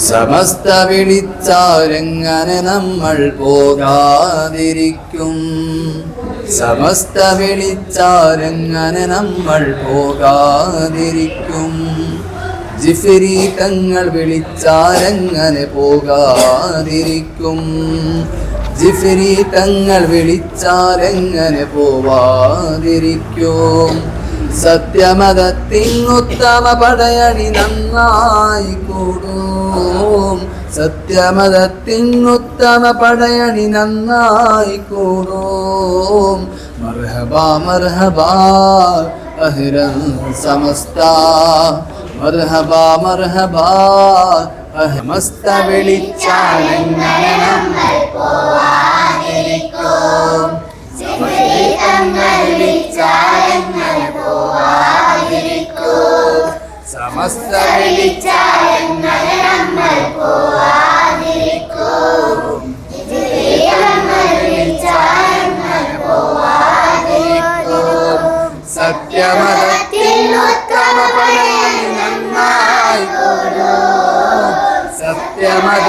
സമസ്ത വിളിച്ചാരെങ്ങനെ നമ്മൾ പോകാതിരിക്കും? സമസ്ത വിളിച്ചാരെങ്ങനെ നമ്മൾ പോകാതിരിക്കും? ജിഫ്രീതങ്ങൾ വിളിച്ചാരെങ്ങനെ പോകാതിരിക്കും? ജിഫ്രീതങ്ങൾ വിളിച്ചാരെങ്ങനെ പോവാതിരിക്കും? സത്യമതത്തിനുത്തമ പടയണി നന്നായി കൂടും. സത്യമതത്തിനുത്തമ പടയണി നന്നായി കൂടും. മർഹബാ മർഹബാ അഹ്ലൻ സമസ്ത. മർഹബാ മർഹബാ സമസ്ത വിളിച്ചാലെങ്ങനെ നമ്മൾ പോവാതിരിക്കും? വിളിച്ചാലെങ്ങനെ പോവാതിരിക്കും? സമസ്ത വിളിച്ചാലെങ്ങനെ നമ്മൾ പോവാതിരിക്കും? വിളിച്ചാലെങ്ങനെ പോവാതിരിക്കും? സത്യമതത്തിനുത്തമ പടയണി നന്നായി കൂടും. സത്യമത